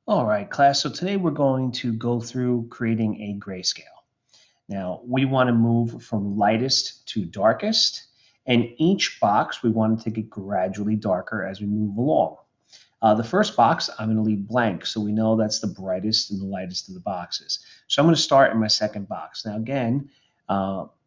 All right, class. So today we're going to go through creating a grayscale. Now, we want to move from lightest to darkest, and each box we want to take it gradually darker as we move along. The first box I'm going to leave blank, so we know that's the brightest and the lightest of the boxes. So I'm going to start in my second box. Now, again,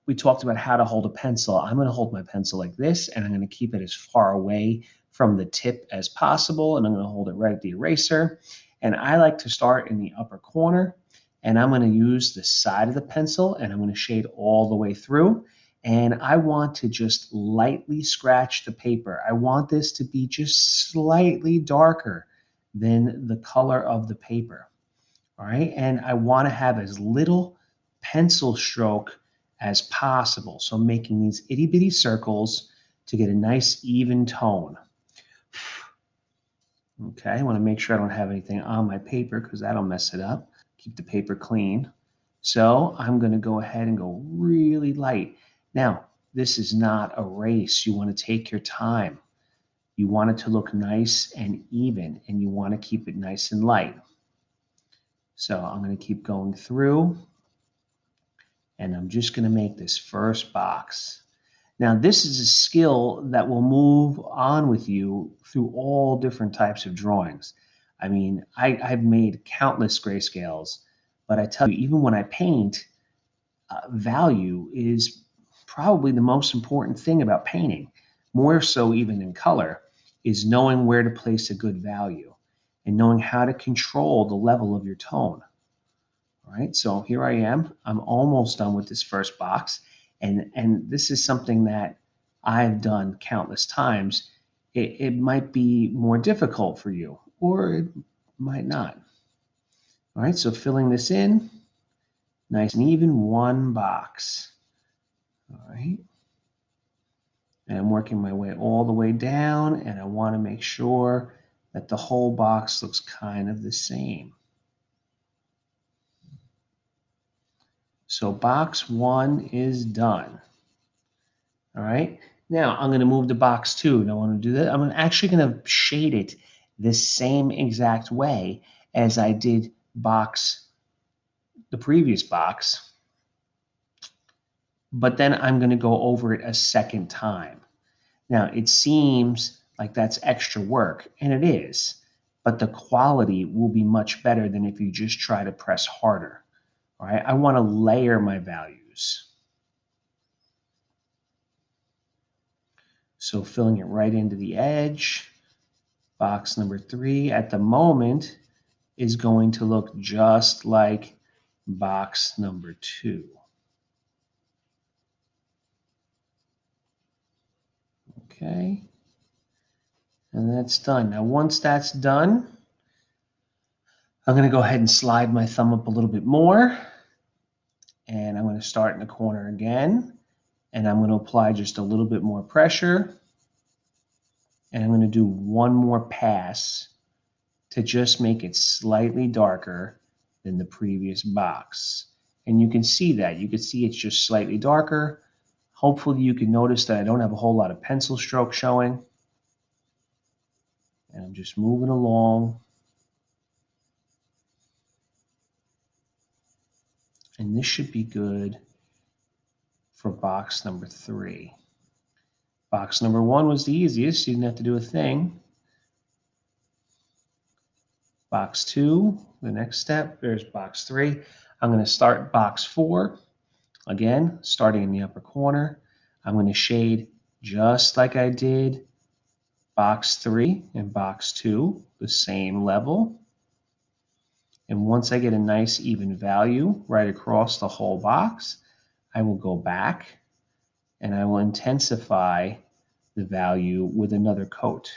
we talked about how to hold a pencil. I'm going to hold my pencil like this, and I'm going to keep it as far away from the tip as possible, and I'm going to hold it right at the eraser. And I like to start in the upper corner, and I'm going to use the side of the pencil, and I'm going to shade all the way through. And I want to just lightly scratch the paper. I want this to be just slightly darker than the color of the paper. All right. And I want to have as little pencil stroke as possible. So I'm making these itty bitty circles to get a nice even tone. Okay. I want to make sure I don't have anything on my paper because that'll mess it up. Keep the paper clean. So I'm going to go ahead and go really light. Now, this is not a race. You want to take your time. You want it to look nice and even, and you want to keep it nice and light. So I'm going to keep going through, and I'm just going to make this first box. Now, this is a skill that will move on with you through all different types of drawings. I mean, I've made countless grayscales, but I tell you, even when I paint, value is probably the most important thing about painting, more so even in color, is knowing where to place a good value and knowing how to control the level of your tone. All right, so here I am. I'm almost done with this first box. And this is something that I've done countless times. It might be more difficult for you, or it might not. All right, so filling this in, nice and even, one box. All right. And I'm working my way all the way down, and I want to make sure that the whole box looks kind of the same. So box one is done. All right. Now I'm going to move to box two. And I want to do that. I'm actually going to shade it the same exact way as I did the previous box, but then I'm going to go over it a second time. Now, it seems like that's extra work, and it is, but the quality will be much better than if you just try to press harder. All right, I want to layer my values. So filling it right into the edge. Box number three at the moment is going to look just like box number two. Okay, and that's done. Now, once that's done, I'm going to go ahead and slide my thumb up a little bit more. And I'm going to start in the corner again. And I'm going to apply just a little bit more pressure. And I'm going to do one more pass to just make it slightly darker than the previous box. And you can see that. You can see it's just slightly darker. Hopefully you can notice that I don't have a whole lot of pencil stroke showing. And I'm just moving along. And this should be good for box number three. Box number one was the easiest. You didn't have to do a thing. Box two, the next step, there's box three. I'm going to start box four. Again, starting in the upper corner. I'm going to shade just like I did box three and box two, the same level. And once I get a nice even value right across the whole box, I will go back and I will intensify the value with another coat.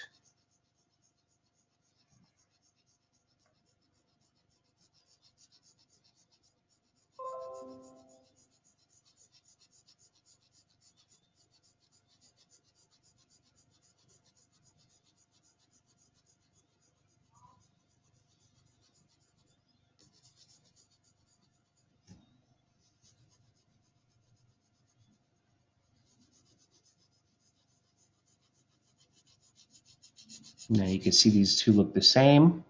Now you can see these two look the same.